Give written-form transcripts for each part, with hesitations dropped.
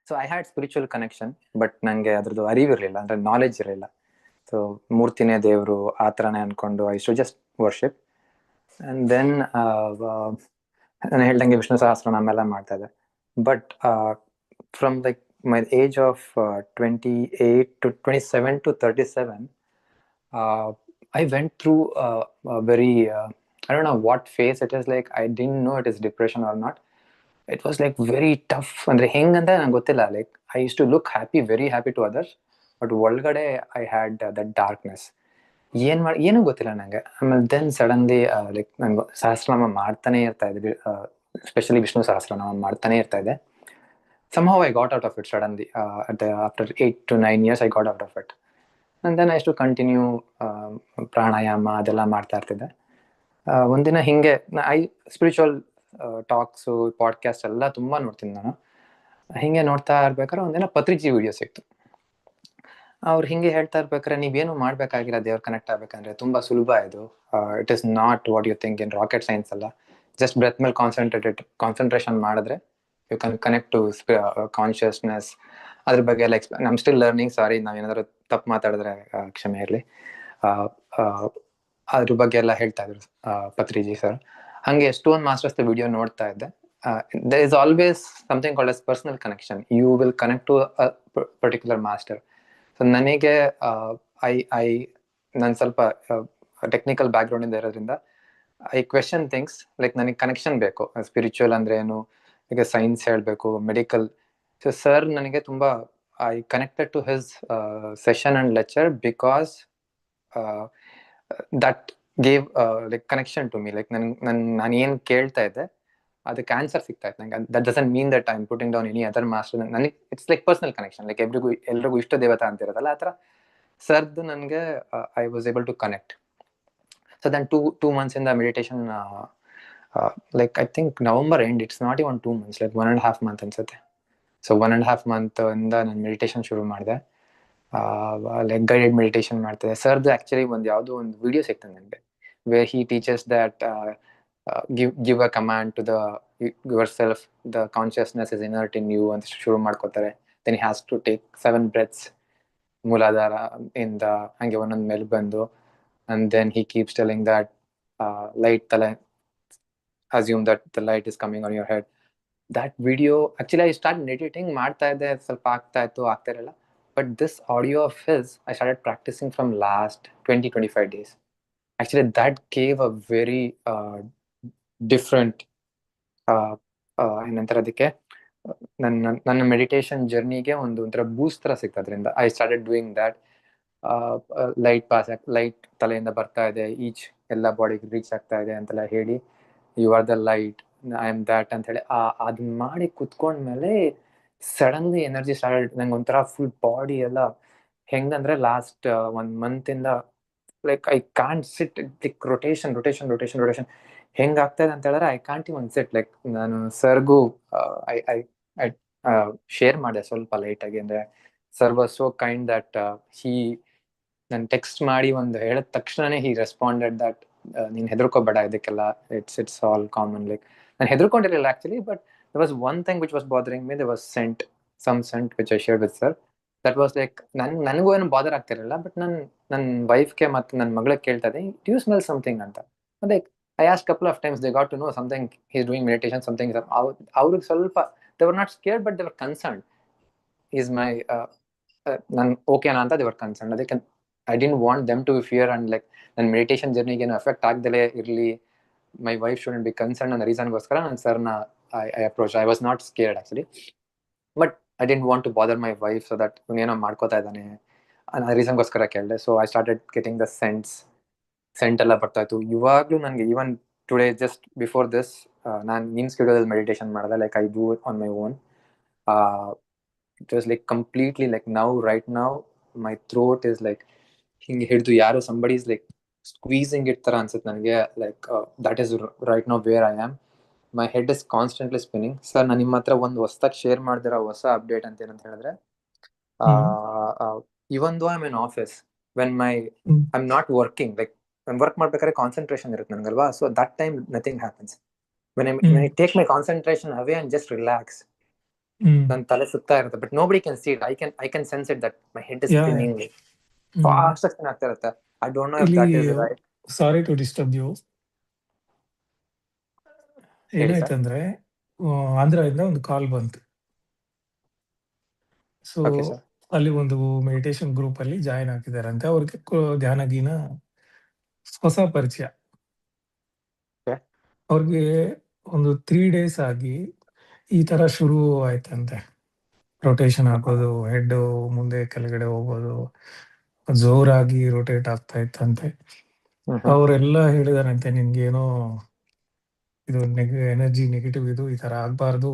So I had spiritual connection, but ನನಗೆ ಅದ್ರದ್ದು ಅರಿವಿರಲಿಲ್ಲ, ಅಂದರೆ ನಾಲೆಜ್ ಇರಲಿಲ್ಲ. ಸೊ ಮೂರ್ತಿನೇ ದೇವರು ಆ ಥರನೇ ಅಂದ್ಕೊಂಡು ಐ ಶು ಜಸ್ಟ್ ವರ್ಷಿಪ್. ಆ್ಯಂಡ್ ದೆನ್ ನಾನು ಹೇಳ್ದಂಗೆ ವಿಷ್ಣು ಸಹಸ್ರನಾಮ ಎಲ್ಲ ಮಾಡ್ತಾ ಇದ್ದೆ. But from like my age of 28 to 27 to 37, I went through a very I don't know what phase it is. Like I didn't know it is depression or not. It was like very tough. ಅಂದ್ರೆ ಹೆಂಗಂತ ನಂಗೆ ಗೊತ್ತಿಲ್ಲ. Like I use to look happy, very happy to others, but ಒಳಗಡೆ I had that darkness. ಏನೂ ಗೊತ್ತಿಲ್ಲ ನನಗೆ. ಆಮೇಲೆ then suddenly like ನಂಗೆ ಸಹಸ್ರನಾಮ ಮಾಡ್ತಾನೆ ಇರ್ತಾ ಇದ್ದೆ, ಸ್ಪೆಷಲಿ ವಿಷ್ಣು ಸಹಸ್ರನಾಮ ಮಾಡ್ತಾನೆ ಇರ್ತಾ ಇದ್ದೆ. somehow I got out of it suddenly. After 8 to 9 years I got out of it, and then I used to continue ಪ್ರಾಣಾಯಾಮ ಅದೆಲ್ಲ ಮಾಡ್ತಾ ಇರ್ತಿದ್ದೆ. ಒಂದಿನ ಹಿಂಗೆ ಐ ಸ್ಪಿರಿಚುವಲ್ ಟಾಕ್ಸು ಪಾಡ್ಕಾಸ್ಟ್ ಎಲ್ಲ ತುಂಬ ನೋಡ್ತೀನಿ ನಾನು. ಹಿಂಗೆ ನೋಡ್ತಾ ಇರ್ಬೇಕಾದ್ರೆ ಒಂದಿನ ಪತ್ರಿಜಿ ವಿಡಿಯೋ ಸಿಕ್ತು. ಅವ್ರು ಹಿಂಗೆ ಹೇಳ್ತಾ ಇರ್ಬೇಕಾದ್ರೆ, ನೀವೇನು ಮಾಡಬೇಕಾಗಿಲ್ಲ ದೇವ್ರು ಕನೆಕ್ಟ್ ಆಗ್ಬೇಕಂದ್ರೆ, ತುಂಬ ಸುಲಭ ಇದು. It is not what you think in rocket science ಅಲ್ಲ. ಜಸ್ಟ್ ಬ್ರೆತ್ ಮೇಲೆ ಕಾನ್ಸಂಟ್ರೇಷನ್ ಮಾಡಿದ್ರೆ you can connect to consciousness. ಅದ್ರ ಬಗ್ಗೆ ಎಲ್ಲ ನಮ್ ಸ್ಟಿಲ್ ಲರ್ನಿಂಗ್. ಸಾರಿ, ನಾವೇನಾದ್ರು ತಪ್ಪು ಮಾತಾಡಿದ್ರೆ ಕ್ಷಮೆ ಇರಲಿ. ಅದ್ರ ಬಗ್ಗೆ ಎಲ್ಲ ಹೇಳ್ತಾ ಇದ್ರು ಪತ್ರಿಜಿ ಸರ್. ಹಂಗೆ ಎಷ್ಟೊಂದು ಮಾಸ್ಟರ್ಸ್ ವಿಡಿಯೋ ನೋಡ್ತಾ ಇದ್ದೆ. there is always something called as personal connection. You will connect to a particular master. So ನನಗೆ ನಾನು ಸ್ವಲ್ಪ ಟೆಕ್ನಿಕಲ್ ಬ್ಯಾಕ್ಗ್ರೌಂಡ್ ಇಂದ ಇರೋದ್ರಿಂದ ಐ ಕ್ವೆಶನ್ ಥಿಂಗ್ಸ್. ಲೈಕ್ ನನಗೆ ಕನೆಕ್ಷನ್ ಬೇಕು. ಸ್ಪಿರಿಚುವಲ್ ಅಂದ್ರೆ ಏನು, ಈಗ ಸೈನ್ಸ್ ಹೇಳಬೇಕು, ಮೆಡಿಕಲ್. ಸೊ ಸರ್ ನನಗೆ ತುಂಬ I connected to his session and lecture because that gave like connection to me. Like ನಾನು ಏನು ಕೇಳ್ತಾ ಇದ್ದೆ ಅದಕ್ಕೆ ಆನ್ಸರ್ ಸಿಗ್ತಾ ಇತ್ತು ನಂಗೆ. That doesn't mean that I am putting down any other master. ನನಗೆ it's like personal connection. Like ಎಲ್ರಿಗೂ ಇಷ್ಟ ದೇವತಾ ಅಂತ ಇರೋದಲ್ಲ, ಆ ಥರ ಸರ್ದು ನನಗೆ I was able to connect. So then two months ಇಂದ meditation, like I think November end, it's not even 2 months, like 1.5 months ಅನ್ಸುತ್ತೆ. ಸೊ 1.5 month ಇಂದ ನಾನು ಮೆಡಿಟೇಷನ್ ಶುರು ಮಾಡಿದೆ. ಲೈಕ್ ಗೈಡೆಡ್ ಮೆಡಿಟೇಷನ್ ಮಾಡ್ತಿದ್ದೆ. ಸರ್ದು ಆ್ಯಕ್ಚುಲಿ ಯಾವುದೋ ಒಂದು ವಿಡಿಯೋ ಸಿಗ್ತದೆ ನನಗೆ, wear he teachers that give a command to yourself, the consciousness is inert in you ಅಂತ ಶುರು ಮಾಡ್ಕೋತಾರೆ. then he has to take 7 breaths ಮೂಲಾಧಾರ ಇಂದ ಹಂಗೆ ಒಂದೊಂದು ಮೇಲೆ ಬಂದು, and then he keeps telling that light tale, assume that the light is coming on your head. that video, actually I started meditating ಮಾಡ್ತಾ ಇದ್ದೆ, ಸ್ವಲ್ಪ ಆಗ್ತಾ ಇರಲಿಲ್ಲ. but this audio of his I started practicing from last 20-25 days. actually that gave a very different ಏನಂತಾರೆ ಅದಕ್ಕೆ, ನನ್ನ meditation ಜರ್ನಿಗೆ ಒಂಥರ ಬೂಸ್ಟ್ ಥರ ಸಿಕ್ತು ಅದರಿಂದ. I started doing that. Light ತಲೆಯಿಂದ ಬರ್ತಾ ಇದೆ, ಈಚ್ ಎಲ್ಲ ಬಾಡಿಗೆ ರೀಚ್ ಆಗ್ತಾ ಇದೆ ಅಂತೆಲ್ಲ ಹೇಳಿ, you are the light, I am that ಅಂತ ಹೇಳಿ ಅದನ್ನ ಮಾಡಿ ಕುತ್ಕೊಂಡ್ಮೇಲೆ ಸಡನ್ಲಿ ಎನರ್ಜಿ ಸ್ಟಾರ್ಟ್. ನಂಗೆ ಒಂಥರ ಫುಲ್ ಬಾಡಿ ಎಲ್ಲ ಹೆಂಗಂದ್ರೆ ಲಾಸ್ಟ್ 1 month ಇಂದ like I can't sit. Like rotation ಹೆಂಗಾಗ್ತಾ ಇದೆ ಅಂತ ಹೇಳಿದ್ರೆ I can't even sit. Like ನಾನು ಸರ್ಗೂ ಐ ಶೇರ್ ಮಾಡಿದೆ ಸ್ವಲ್ಪ ಲೈಟಾಗಿ. ಅಂದರೆ sir was so kind that ನಾನು ಟೆಕ್ಸ್ಟ್ ಮಾಡಿ ಒಂದು ಹೇಳಿದ ತಕ್ಷಣನೇ ಹಿ ರೆಸ್ಪಾಂಡೆಡ್ ದಟ್ ನೀನು ಹೆದರ್ಕೋಬೇಡ ಇದಕ್ಕೆಲ್ಲ, ಇಟ್ಸ್ ಆಲ್ ಕಾಮನ್. ಲೈಕ್ ನಾನು ಹೆದರ್ಕೊಂಡಿರಲಿಲ್ಲ actually, but there was one thing which was bothering me. There was some scent which I shared with sir. That was like ನನಗೂ ಏನು ಬಾದರ್ ಆಗ್ತಿರಲಿಲ್ಲ, ಬಟ್ ನನ್ನ ವೈಫ್ಗೆ ಮತ್ತು ನನ್ನ ಮಗಳಿಗೆ ಕೇಳ್ತಾ ಇದ್ದೆ, ಡು ಯು ಸ್ಮೆಲ್ ಸಮಥಿಂಗ್ ಅಂತ. Like I asked couple of times, they got to know something, he's doing meditation, something. ಅವ್ರಿಗೆ ಸ್ವಲ್ಪ they were not scared, but they were concerned. Is my ನಾನು ಓಕೆನಾ ಅಂತ they were concerned. ಅದಕ್ಕೆ I didn't want them to fear, and like ನನ್ನ meditation ಜರ್ನಿಗೆ ಏನು effect ಆಗ್ದಲೇ ಇರಲಿ, my wife shouldn't be concerned ಅನ್ನೋ ರೀಸನ್ಗೋಸ್ಕರ ನಾನು ಸರ್ನ I approached. I was not scared actually, but I didn't want to bother my wife, so that ಏನೋ ಮಾಡ್ಕೋತಾ ಇದ್ದಾನೆ ಅನ್ನೋ ರೀಸನ್ಗೋಸ್ಕರ ಕೇಳಿದೆ. So I started getting the scent ಎಲ್ಲ ಬರ್ತಾ ಇತ್ತು. ಇವಾಗಲೂ ನನಗೆ even today just before this ನಾನು ನಿಮ್ ಸ್ಟುಡಿಯೋದಲ್ಲಿ ಮೆಡಿಟೇಷನ್ ಮಾಡಿದೆ. Like I do it on my own. It was like completely like right now my throat is like ಹಿಂಗೆ ಹಿಡಿದು ಯಾರೋ somebody is like squeezing it ಥರ ಅನ್ಸುತ್ತೆ ನನಗೆ. Like that is right now where I am. My head is constantly spinning. Sir ನಾನು ನಿಮ್ಮ ಹತ್ರ ಒಂದು ಹೊಸದಾಗಿ ಶೇರ್ ಮಾಡ್ದಿರೋ ಹೊಸ ಅಪ್ಡೇಟ್ ಅಂತ ಏನಂತ ಹೇಳಿದ್ರೆ, even though I am in office, when I am not working, like work ಮಾಡ್ಬೇಕಾದ್ರೆ ಕಾನ್ಸಂಟ್ರೇಷನ್ ಇರುತ್ತೆ ನನಗಲ್ವಾ. So that time nothing happens. when I take my concentration away and just relax, ನನ್ ತಲೆ ಸುತ್ತಾ ಇರುತ್ತೆ, but nobody can see it. I can sense it that my head is yeah spinning fast spin ಆಗ್ತಾ ಇರುತ್ತೆ. I don't know if ಇಲ್ಲಿ that is right. Sorry to disturb you. ಹೇಳಿ sir. ಏನಾಯ್ತಂದ್ರೆ ಆಂಧ್ರದಿಂದ ಒಂದು ಕಾಲ್ ಬಂತು. So okay sir. ಅಲ್ಲಿ ಒಂದು ಮೆಡಿಟೇಷನ್ ಗ್ರೂಪ್ ಅಲ್ಲಿ ಜಾಯಿನ್ ಆಗಿದಾರಂತೆ. ಅವ್ರಿಗೆ ಧ್ಯಾನ ಗೀನ ಹೊಸ ಪರಿಚಯ. Okay. ಅವ್ರಿಗೆ ಒಂದು 3 days ಆಗಿ ಈ ತರ ಶುರು ಆಯ್ತಂತೆ. ರೊಟೇಷನ್ ಹಾಕೋದು, ಹೆಡ್ ಮುಂದೆ ಕೆಳಗಡೆ ಹೋಗೋದು, ಜೋರಾಗಿ ರೊಟೇಟ್ ಆಗ್ತಾ ಇತ್ತಂತೆ. ಅವರೆಲ್ಲ ಹೇಳಿದಾರಂತೆ, ನಿನ್ಗೇನೋ ಇದು ಎನರ್ಜಿ ನೆಗೆಟಿವ್, ಇದು ಈ ತರ ಆಗ್ಬಾರ್ದು,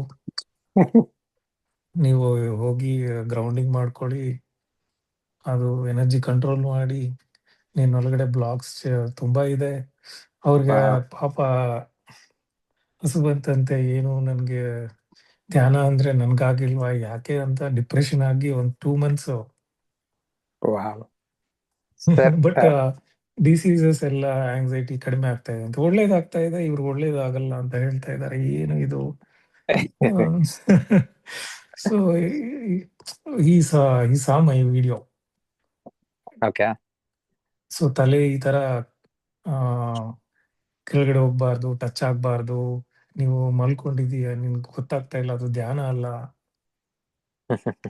ನೀವು ಹೋಗಿ ಗ್ರೌಂಡಿಂಗ್ ಮಾಡ್ಕೊಳ್ಳಿ, ಅದು ಎನರ್ಜಿ ಕಂಟ್ರೋಲ್ ಮಾಡಿ, ನಿನ್ನೊಳಗಡೆ ಬ್ಲಾಕ್ಸ್ ತುಂಬಾ ಇದೆ. ಅವ್ರಿಗೆ ಪಾಪ ಹಸು ಬಂತಂತೆ, ಏನು ನನ್ಗೆ ಧ್ಯಾನ ಅಂದ್ರೆ ನನ್ಗಾಗಿಲ್ವಾ ಯಾಕೆ ಅಂತ ಡಿಪ್ರೆಷನ್ ಆಗಿ ಒಂದು 2 months. ಬಟ್ ಡಿಸೀಸಸ್ ಎಲ್ಲ ಆಂಗ್ಸೈಟಿ ಕಡಿಮೆ ಆಗ್ತಾ ಇದೆ ಅಂತ, ಒಳ್ಳೇದಾಗ್ತಾ ಇದೆ. ಇವ್ರು ಒಳ್ಳೇದಾಗಲ್ಲ ಅಂತ ಹೇಳ್ತಾ ಇದ್ದಾರೆ, ಏನು ಇದು? ಸೊ ಈ ಸಾ ಮೈ ವಿಡಿಯೋ. ಓಕೆ. ಸೊ ತಲೆ ಈ ತರ ಕೆಳಗಡೆ ಹೋಗ್ಬಾರ್ದು, ಟಚ್ ಆಗ್ಬಾರ್ದು, ನೀವು ಮಲ್ಕೊಂಡಿದೀಯ, ನಿನ್ಗೆ ಗೊತ್ತಾಗ್ತಾ ಇಲ್ಲ, ಅದು ಧ್ಯಾನ ಅಲ್ಲ.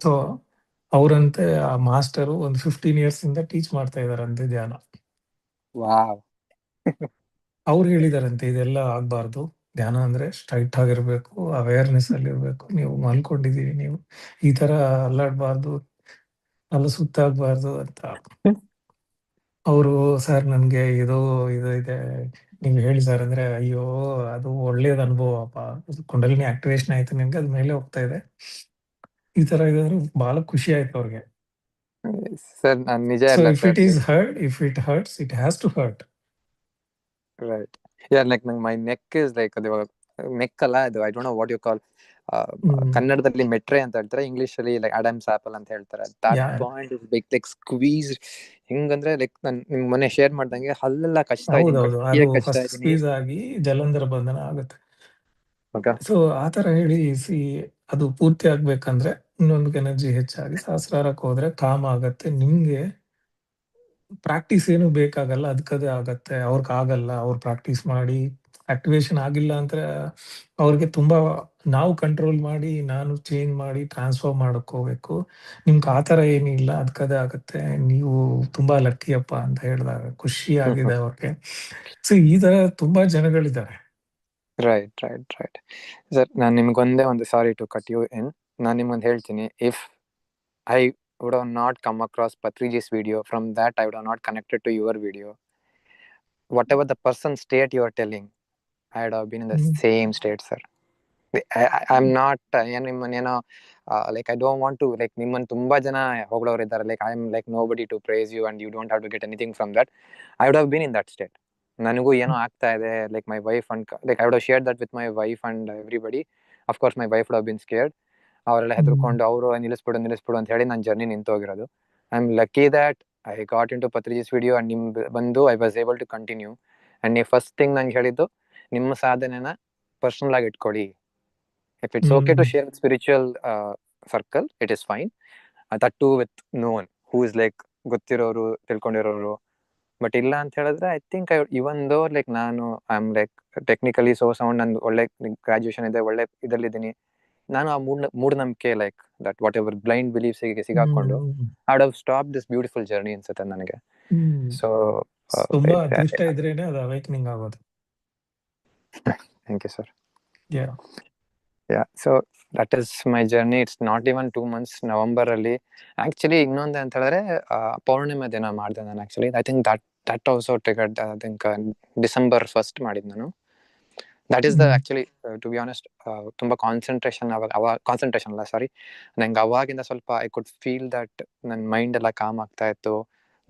ಸೊ ಅವ್ರಂತೆ ಆ ಮಾಸ್ಟರು ಒಂದು 15 years ಇಂದ ಟೀಚ್ ಮಾಡ್ತಾ ಇದಾರಂತೆ ಧ್ಯಾನ. ಅವ್ರು ಹೇಳಿದಾರಂತೆ, ಇದೆಲ್ಲ ಆಗ್ಬಾರ್ದು, ಧ್ಯಾನ ಅಂದ್ರೆ ಸ್ಟ್ರೈಟ್ ಆಗಿರ್ಬೇಕು, ಅವೇರ್ನೆಸ್ ಅಲ್ಲಿ ಇರ್ಬೇಕು, ನೀವು ಮಲ್ಕೊಂಡಿದೀವಿ, ನೀವು ಈ ತರ ಅಲ್ಲಾಡ್ಬಾರ್ದು, ಅಲ್ಲ ಸುತ್ತಾಗ್ಬಾರ್ದು ಅಂತ. ಅವರು ಸರ್ ನನ್ಗೆ ಇದು ಇದೆ, ನೀವು ಹೇಳಿ ಸರ್ ಅಂದ್ರೆ, ಅಯ್ಯೋ ಅದು ಒಳ್ಳೇದ್ ಅನುಭವ ಅಪ್ಪ, ಕುಂಡಲಿನಿ ಆಕ್ಟಿವೇಶನ್ ಆಯ್ತು ನಿಮ್ಗೆ, ಅದ್ ಮೇಲೆ ಹೋಗ್ತಾ ಇದೆ, ಈ ತರ ಇದಾದ್ರೆ ಬಹಳ ಖುಷಿ ಆಯ್ತು ಅವ್ರಿಗೆ. ಸರ್ ನಾನು ನಿಜ So if it is hurt, if it hurts, it has to hurt. Right. Yeah, like my neck is like neck ಅಲ್ಲ ಅದು, I don't know what you call. ಕನ್ನಡದಲ್ಲಿ ಮೆಟ್ರೆ ಅಂತ ಹೇಳ್ತಾರೆ, ಇಂಗ್ಲಿಷ್ ಅಲ್ಲಿ ಲೈಕ್ ಅಡಮ್ಸ್ ಆಪಲ್ ಅಂತ ಹೇಳ್ತಾರೆ. That point is like squeeze. ಹಿಂಗಂದ್ರೆ ಲೈಕ್ ನಾನು ನಿಮ್ಗೆ ಮೊನ್ನೆ ಶೇರ್ ಮಾಡ್ದಂಗೆ ಹಲ್ಲೆಲ್ಲ ಕಚ್ತಾ ಇದೀನಿ, ಫಸ್ಟ್ ಸ್ಕ್ವೀಸ್ ಆಗಿ ಜಲಂಧರ ಬಂಧನ ಆಗುತ್ತೆ. ಸೊ ಆತರ ಹೇಳಿ ಅದು ಪೂರ್ತಿ ಆಗ್ಬೇಕಂದ್ರೆ ಇನ್ನೊಂದು ಎನರ್ಜಿ ಹೆಚ್ಚಾಗಿ ಸಹಸ್ರಾರಕ್ಕೆ ಹೋದ್ರೆ ಕಾಮ್ ಆಗತ್ತೆ. ನಿಮ್ಗೆ ಪ್ರಾಕ್ಟೀಸ್ ಏನು ಬೇಕಾಗಲ್ಲ, ಅದಕ್ಕದೇ ಆಗತ್ತೆ. ಅವ್ರಿಗೆ ಆಗಲ್ಲ, ಅವ್ರು ಪ್ರಾಕ್ಟೀಸ್ ಮಾಡಿ ಆಕ್ಟಿವೇಶನ್ ಆಗಿಲ್ಲ ಅಂದ್ರೆ ಅವ್ರಿಗೆ ತುಂಬಾ, ನಾವು ಕಂಟ್ರೋಲ್ ಮಾಡಿ, ನಾನು ಚೇಂಜ್ ಮಾಡಿ ಟ್ರಾನ್ಸ್ಫರ್ ಹೋಗ್ಬೇಕು. ನಿಮ್ಗೆ ಆತರ ಏನಿಲ್ಲ, ಅದಕ್ಕದೇ ಆಗತ್ತೆ, ನೀವು ತುಂಬಾ ಲಕ್ಕಿಯಪ್ಪ ಅಂತ ಹೇಳಿದಾಗ ಖುಷಿ ಆಗಿದೆ ಅವ್ರಿಗೆ. ಸೊ ಈ ತರ ತುಂಬಾ ಜನಗಳಿದ್ದಾರೆ. ರೈಟ್. ಸರ್ ನಾನು ನಿಮ್ಗೊಂದೇ ಒಂದು, sorry to cut you in, ನಾನು ನಿಮ್ಗೊಂದು ಹೇಳ್ತೀನಿ. If I would have not come across Patriji's video, from that I would have not connected to your video. Whatever the person state you are telling, I would have been in the same state, sir. I'm not ನಿಮ್ಮನ್ನೇನೋ like I don't want to like ನಿಮ್ಮನ್ನು ತುಂಬಾ ಜನ ಹೊಗಳೋರು ಇದ್ದಾರೆ, like I am like nobody to praise you and you don't have to get anything from that. I would have been in that state. ನನಗೂ ಏನೋ ಆಗ್ತಾ ಇದೆ, like my wife and like I would have shared that with my wife and everybody. Of course my wife would have been scared. ಅವರೆಲ್ಲ ಹೆದರ್ಕೊಂಡು ಅವರು ನಿಲ್ಲಿಸ್ಬಿಡು ಅಂತ ಹೇಳಿ ನನ್ನ ಜರ್ನಿ ನಿಂತೋಗಿರೋದು. I am lucky that I got into Patriji's video and ನಿಮ್ ಬಂದು I was able to continue. And ನೀವು ಫಸ್ಟ್ ಥಿಂಗ್ ನಂಗೆ ಹೇಳಿದ್ದು, ನಿಮ್ಮ ಸಾಧನೆನ ಪರ್ಸನಲ್ ಆಗಿ ಇಟ್ಕೊಳ್ಳಿ. If it's okay to share with spiritual circle, it is fine. That to with no one who is like ಗೊತ್ತಿರೋರು, ತಿಳ್ಕೊಂಡಿರೋರು. ಬಟ್ ಇಲ್ಲ ಅಂತ ಹೇಳಿದ್ರೆ I think even though like ನಾನು I am like technically so sound, ನಂದು ಒಳ್ಳೆ graduation ಇದೆ, ಒಳ್ಳೆ ಇದರಲ್ಲಿದ್ದೀನಿ, ನಾನು ಆ ಮೂಢನಂಬಿಕೆ like that whatever blind beliefs ಸಿಗಾಕೊಂಡು I would have stop this beautiful journey ಅನ್ಸುತ್ತೆ ನನಗೆ. ಸೊ ತುಂಬಾ ಅದೃಷ್ಟ ಇದ್ರೇನೆ ಅದು ಅವೇಕನಿಂಗ್ ಆಗೋದು. Thank you sir. Yeah, so that is my journey. It's not even 2 months. November ಅಲ್ಲಿ ಆಕ್ಚುಲಿ ಇನ್ನೊಂದು ಅಂತ ಹೇಳಿದ್ರೆ ಪೌರ್ಣಿಮೆ ದಿನ ಮಾಡಿದೆ ನಾನು. Actually I think that also triggered. I think December 1st ಮಾಡಿದ್ ನಾನು. That is the actually to be honest ತುಂಬಾ ಕಾನ್ಸಂಟ್ರೇಷನ್ ಅಲ್ಲ ಸಾರಿ, ನಂಗೆ ಅವಾಗಿಂದ ಸ್ವಲ್ಪ ಐ ಕುಡ್ ಫೀಲ್ ದಟ್ ನನ್ನ ಮೈಂಡ್ ಎಲ್ಲ ಕಾಮ್ ಆಗ್ತಾ ಇತ್ತು.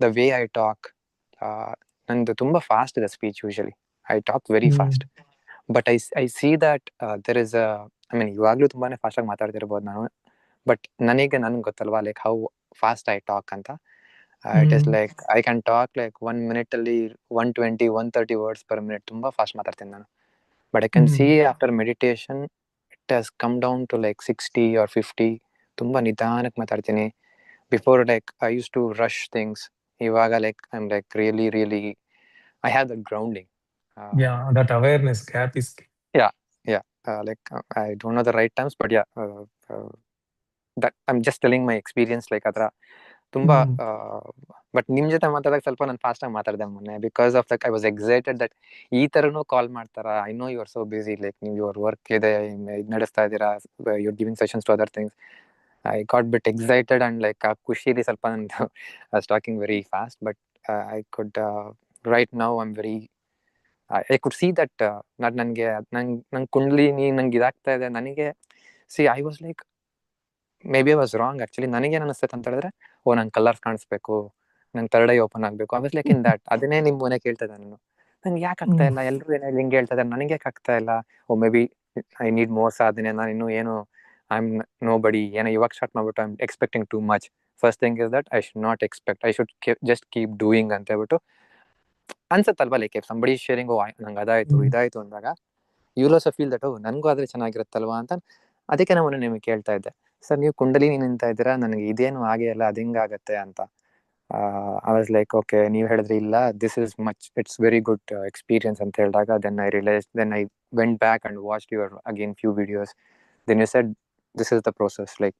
ದ ವೇ ಐ ಟಾಕ್, ನಂದು ತುಂಬಾ ಫಾಸ್ಟ್ ಇದೆ speech. Usually I talk very fast, but I see that there is I mean ಇವಾಗ್ಲೂ ತುಂಬಾನೇ ಫಾಸ್ಟ್ ಆಗಿ ಮಾತಾಡ್ತಿರ್ಬೋದು ನಾನು, ಬಟ್ ನನ್ಗೆ ಗೊತ್ತಲ್ವಾ like how fast I talk ಅಂತ. It is like I can talk like 1 minute ಅಲ್ಲಿ 120-130 words per minute. ತುಂಬಾ ಫಾಸ್ಟ್ ಮಾತಾಡ್ತೀನಿ ನಾನು. But I can see after meditation, has come down to like 60 or 50. ತುಂಬಾ ನಿಧಾನಕ್ಕೆ ಮಾತಾಡ್ತೀನಿ. Before like I use to rush things. ಇವಾಗ like I am like really I have the grounding. that awareness gap is like I don't know the right terms, but that I'm just telling my experience like atra ತುಂಬಾ but ನಿಮ್ ಜೊತೆ ಮಾತಾಡಕ್ ಸ್ವಲ್ಪ ನಾನು fast ಆಗಿ ಮಾತಾಡ್ದೆ ಮೊನ್ನೆ, because of like I was excited that ಈ ತರನು ಕಾಲ್ ಮಾಡ್ತಾರ. I know you are so busy, like ನೀವು ಯುವರ್ ವರ್ಕ್ ಇದೆ, ಇದು ನಡೆಸ್ತಾ ಇದ್ದೀರಾ, you are giving sessions to other things. I got bit excited and like ಆ ಖುಷಿಲಿ ಸ್ವಲ್ಪ ನಂದು talking very fast. But I could right now I am very I could see that ನನಗೆ ನಂಗೆ ಕುಂಡ್ಲಿನಿ ನಂಗೆ ಇದಾಗ್ತಾ ಇದೆ. ನನಗೆ I was like may be I was wrong actually. ನನಗೇನು ಅನಿಸ್ತೈತೆ ಅಂತ ಹೇಳಿದ್ರೆ, ಓ ನಂಗೆ ಕಲರ್ಸ್ ಕಾಣಿಸ್ಬೇಕು, ನಂಗೆ ಥರ್ಡ್ ಐ ಓಪನ್ ಆಗಬೇಕು. I was like in that. ಅದನ್ನೇ ನಿಮ್ಮ ಮನೆ ಕೇಳ್ತಾ ಇದ್ದೆ ನಾನು, ನಂಗೆ ಯಾಕೆ ಆಗ್ತಾ ಇಲ್ಲ, ಎಲ್ಲರೂ ಏನಾದ್ರು ಹಿಂಗೆ ಹೇಳ್ತಾ ಇದ್ದಾರೆ, ನನಗೆ ಯಾಕೆ ಆಗ್ತಾ ಇಲ್ಲ. Oh maybe I need more ಸಾಧನೆ, ನಾನು ಇನ್ನೂ ಏನು ಐ ಆಮ್ ನೋ ಬಡಿ, ಏನೋ ಇವಾಗ ಸ್ಟಾರ್ಟ್ ಮಾಡ್ಬಿಟ್ಟು I am expecting too much. First thing is that I should not expect, I should just keep doing ಅಂತ ಹೇಳ್ಬಿಟ್ಟು ಅನ್ಸತ್ತಲ್ವಾ. ಲೈಕ್ ಇಫ್ ಸಂಬಡಿ ಶೇರಿಂಗ್ ಓ ನಂಗೆ ಅದಾಯ್ತು ಇದಾಯ್ತು ಅಂದಾಗ ಯು ಆಲ್ಸೋ ಫೀಲ್ ದಟ್ ಓ ನನಗೂ ಆದ್ರೆ ಚೆನ್ನಾಗಿರುತ್ತಲ್ವಾ ಅಂತ. ಅದಕ್ಕೆ ನಾನು ನಿಮಗೆ ಕೇಳ್ತಾ ಇದ್ದೆ, ಸರ್ ನೀವು ಕುಂಡಲಿನಿ ನಿಂತ ಇದ್ದೀರಾ, ನನಗೆ ಇದೇನು ಆಗೇ ಇಲ್ಲ, ಅದು ಹಿಂಗಾಗತ್ತೆ ಅಂತ. ಐ ವಾಸ್ ಲೈಕ್ ಓಕೆ, ನೀವು ಹೇಳಿದ್ರಿ ಇಲ್ಲ this is much, it's very good experience ಅಂತ ಹೇಳಿದಾಗ then I realise, then I went back and watched your again few videos. Then you said this is the process, like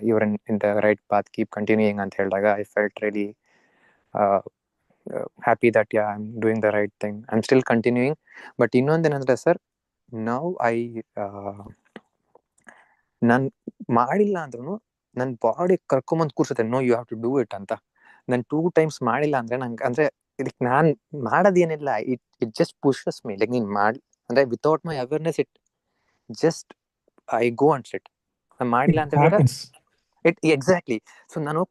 your in the right path, keep continuing ಅಂತ ಹೇಳಿದಾಗ I felt really happy that yeah, I'm doing the right thing, I'm still continuing. But ಇನ್ನೊಂದೇನಂದ್ರೆ ಸರ್, now I ನಾನು ಮಾಡಿಲ್ಲ ಅಂದ್ರೂ ನನ್ನ body ಕರ್ಕೊಂಬಂದು ಕೂರ್ಸುತ್ತೆ, no you have to do it ಅಂತ. ನಾನು 2 times ಮಾಡಿಲ್ಲ ಅಂದ್ರೆ ನಂಗೆ ಅಂದ್ರೆ ಇದಕ್ಕೆ ನಾನು ಮಾಡೋದೇನಿಲ್ಲ, it just pushes me. Like ನೀನು ಮಾಡಿ ಅಂದ್ರೆ without my awareness it just I go and sit. ನಾನು ಮಾಡಿಲ್ಲ ಅಂತ ಹೇಳಿದ್ರೆ ಇಟ್ ಎಕ್ಸಾಕ್ಟ್ಲಿ. ಸೊ ನಾನು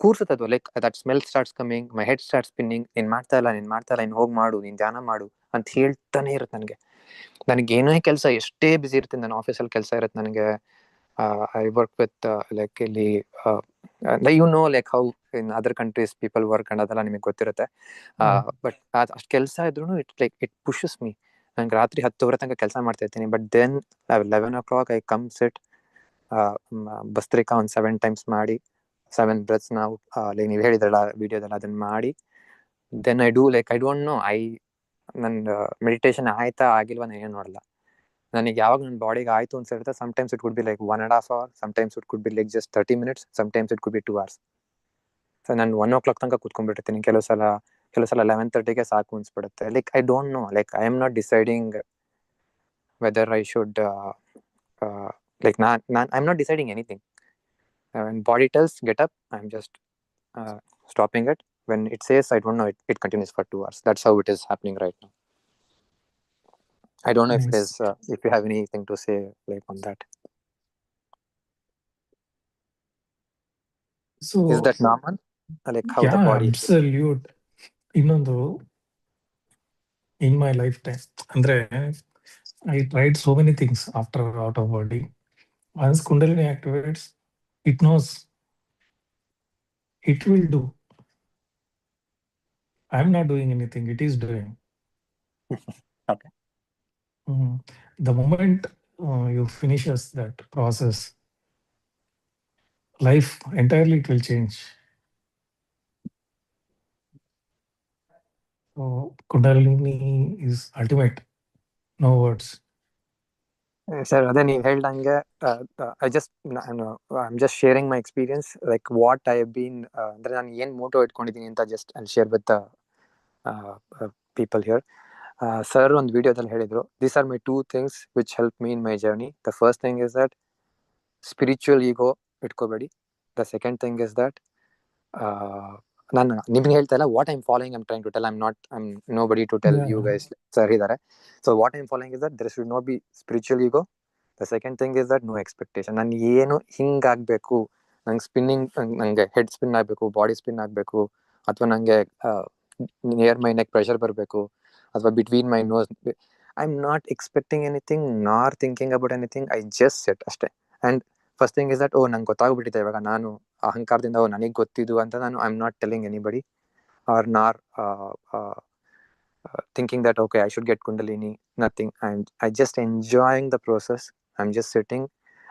ಕೂರ್ಸುತ್ತದು, like that smell starts coming, my head start spinning, ನೀನು ಮಾಡ್ತಾ ಇಲ್ಲ ನೀನು ಹೋಗಿ ಮಾಡು, ನೀನು ಧ್ಯಾನ ಮಾಡು ಅಂತ ಹೇಳ್ತಾನೆ ಇರುತ್ತೆ ನನಗೆ. ನನಗೇನೇ ಕೆಲಸ ಎಷ್ಟೇ ಬಿಸಿ ಇರ್ತೀನಿ, ನನ್ನ ಆಫೀಸಲ್ಲಿ ಕೆಲಸ ಇರುತ್ತೆ ನನಗೆ, ಐ ವರ್ಕ್ ವಿತ್ ಲೈಕ್ ಇಲ್ಲಿ you know like how in other countries people work and ಅದೆಲ್ಲ ನಿಮಗೆ ಗೊತ್ತಿರುತ್ತೆ. ಬಟ್ ಅಷ್ಟು ಕೆಲಸ ಇದ್ರೂ ಇಟ್ ಪುಷಸ್ ಮೀ. ನಂಗೆ ರಾತ್ರಿ 10 ತನಕ ಕೆಲಸ ಮಾಡ್ತಾ ಇರ್ತೀನಿ. But then 11 o'clock I come sit, bhastrika ಒಂದು 7 times ಮಾಡಿ, 7 breaths ನಾವು ಲೈಕ್ ನೀವು ಹೇಳಿದ್ರಲ್ಲ ವಿಡಿಯೋದಲ್ಲ ಅದನ್ನ ಮಾಡಿ, then I do like I don't know ನನ್ನ ಮೆಡಿಟೇಷನ್ ಆಯ್ತಾ ಆಗಿಲ್ವಾ ನಾನು ಏನು ನೋಡಲ್ಲ. ನನಗೆ ಯಾವಾಗ ನನ್ನ ಬಾಡಿಗೆ ಆಯ್ತು ಅನ್ಸಿರುತ್ತೆ, sometimes it could be like 1.5 hours, sometimes it could be like just 30 minutes, sometimes it could be 2 hours. ಸೊ ನಾನು 1 o'clock ತನಕ ಕೂತ್ಕೊಂಡ್ಬಿಟ್ಟಿರ್ತೀನಿ. ಕೆಲವು ಸಲ 11:30ಗೆ ಸಾಕು ಅನ್ಸ್ಬಿಡುತ್ತೆ. Like I don't know, like I am not deciding whether I should like I'm not deciding anything. When body tells get up, I'm just stopping it. When it says I don't know, it continues for 2 hours. That's how it is happening right now. I don't know if it is if you have anything to say like on that. So is that normal, like how the body absolute ಇನ್ನೊಂದು in my lifetime ಅಂದ್ರೆ I tried so many things after out of body. Once Kundalini activates, it knows, it will do. I'm not doing anything, it is doing. Okay. The moment you finishes that process, life entirely it will change. So Kundalini is ultimate, no words. Sir ಅದೇ ನೀವು ಹೇಳ್ದಂಗೆ I am just sharing my experience, like what I have been, ಅಂದರೆ ನಾನು ಏನು motto ಇಟ್ಕೊಂಡಿದ್ದೀನಿ ಅಂತ just I share with people here. Sir ಒಂದು ವಿಡಿಯೋದಲ್ಲಿ ಹೇಳಿದರು, these are my 2 things which help me in my journey. The first thing is that spiritual ego ಇಟ್ಕೋಬೇಡಿ. The second thing is that ನಾನು ನಿಮ್ಗೆ ಹೇಳ್ತಾ ಇಲ್ಲ, what I'm following I'm trying to tell, I'm nobody to tell you guys sir ಇದ್ದಾರೆ. So what I'm following is that there should not be spiritual ego. The second thing is that no expectation. ನಾನು ಏನು ಹಿಂಗಾಗಬೇಕು, ನಂಗೆ spinning, ನಂಗೆ head spin ಆಗಬೇಕು, body spin ಆಗಬೇಕು, ಅಥವಾ ನನಗೆ ನಿಯರ್ ಮೈ ನೆಕ್ ಪ್ರೆಷರ್ ಬರಬೇಕು, ಅಥವಾ between my nose. I am not expecting anything nor thinking about anything. I just set ಅಷ್ಟೇ. And first thing is that ಓ ನಂಗೆ ಗೊತ್ತಾಗ್ಬಿಟ್ಟಿದೆ ಇವಾಗ, ನಾನು ಅಹಂಕಾರದಿಂದ ಓ ನನಗೆ ಗೊತ್ತಿದ್ದು ಅಂತ ನಾನು I am not telling anybody or nor thinking that okay I should get Kundalini, nothing. And I just enjoying the process. I am just sitting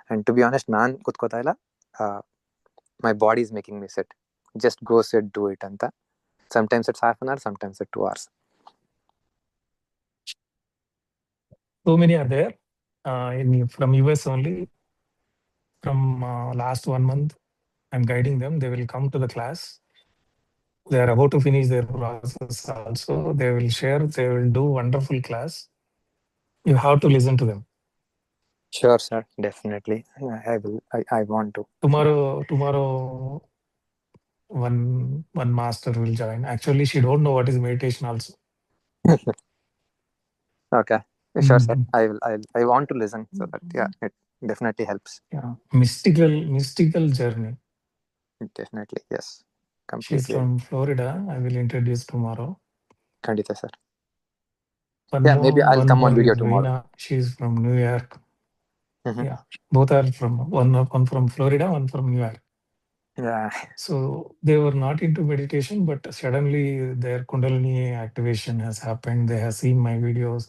and to be honest ನಾನು ಕೂತ್ಕೋತಾ ಇಲ್ಲ, my body is making me sit, just go sit do it ಅಂತ. Sometimes it's half an hour, sometimes it's 2 hours. So many are there from US only. From last 1 month, I'm guiding them. They will come to the class. They are about to finish their process also. They will share. They will do wonderful class. You have to listen to them. Sure, sir. Definitely. I will. I want to. Tomorrow, one master will join. Actually, she don't know what is meditation also. Okay. Sure, sir. I want to listen, so that it definitely helps. Yeah, mystical journey. Definitely, yes. Completely. She's from Florida. I will introduce tomorrow. Kandita, sir. Maybe I'll come on video tomorrow. Reena, she's from New York. Mm-hmm. Yeah, both are from one from Florida, one from New York. Yeah. So they were not into meditation, but suddenly their Kundalini activation has happened. They have seen my videos.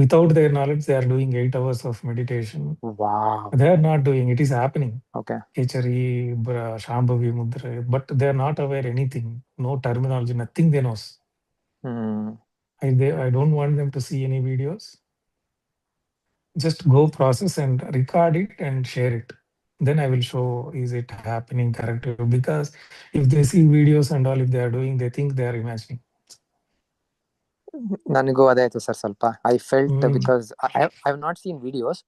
Without their knowledge, they are doing 8 hours of meditation. Wow. They are not doing. It is happening. Okay. Echari, Shambhavi Mudra, but they are not aware anything. No terminology, nothing they knows. I don't want them to see any videos. Just go process and record it and share it. Then I will show, is it happening correctly? Because if they see videos and all, if they are doing, they think they are imagining. ನನಗೂ ಅದೇ ಆಯ್ತು sir ಸ್ವಲ್ಪ. I felt because I have not seen videos,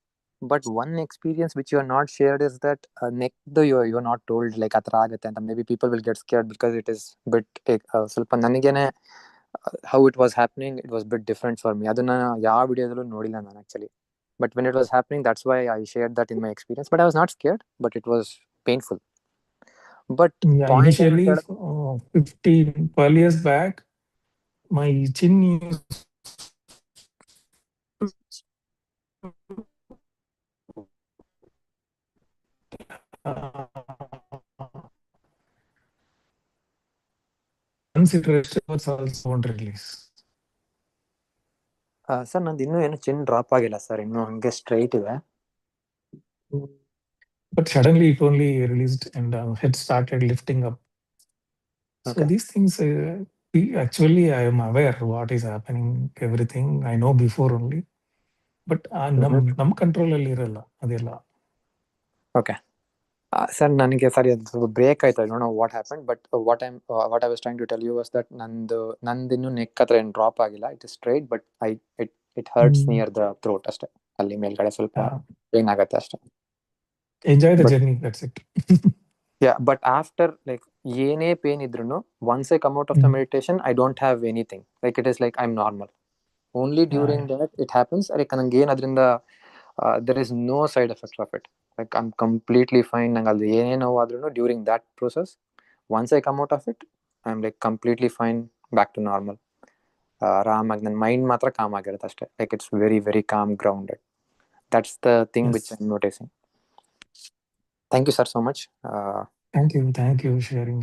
but one experience which you are not shared is that ನೆಕ್ದು you are not told like ಆ ಥರ ಆಗುತ್ತೆ ಅಂತ. Maybe people will get scared because it is bit ಸ್ವಲ್ಪ ನನಗೇನೆ how it was happening, it was bit different for me. ಅದನ್ನ ಯಾವ ವಿಡಿಯೋದಲ್ಲೂ ನೋಡಿಲ್ಲ ನಾನು actually. But when it was happening, that's why I shared that in my experience. But I was not scared, but it was painful. But initially, 12 years back, my chin once it rested, also won't release. Sir ನಂದು ಇನ್ನೂ ಏನು ಚಿನ್ drop ಆಗಿಲ್ಲ sir, ಇನ್ನೂ ಹಂಗೆ straight ಇದೆ. But suddenly it only released and head started lifting up. So these things, actually I am aware what is happening, everything I know before only. But ನಮ್ಮ control ಅಲ್ಲಿ ಇರಲ್ಲ ಅದೆಲ್ಲ. ಓಕೆ ಸರ್, ನನಗೆ ಸರಿ ಅದು ಬ್ರೇಕ್ ಆಯ್ತು. I don't know what happen, but what I was trying to tell you was that ನಂದು ಇನ್ನೂ ನೆಕ್ ಹತ್ರ ಏನು ಡ್ರಾಪ್ ಆಗಿಲ್ಲ. It is straight, but it hurts near the throat ಅಷ್ಟೇ. ಅಲ್ಲಿ ಮೇಲ್ಗಡೆ ಸ್ವಲ್ಪ ಪೇನ್ ಆಗುತ್ತೆ ಅಷ್ಟೇ. Enjoy the journey, that's it. Yeah, but after like ಏನೇ pain idruno, once I come out of the meditation, I don't have anything. Like it is like I'm normal. Only during that it happens. Like nange ಏನು ಅದರಿಂದ there is no side effects of it. Like I'm completely fine. ನಂಗೆ ಅದು ಏನೇ ನೋವು ಆದ್ರೂ during that process, once I come out of it, I'm like completely fine, back to normal. ಆರಾಮಾಗಿ ನನ್ನ mind ಮಾತ್ರ ಕಾಮ್ ಆಗಿರುತ್ತೆ ಅಷ್ಟೇ. Like it's very very calm, grounded. That's the thing which I'm noticing. Thank you, sir, so much. Thank you sharing.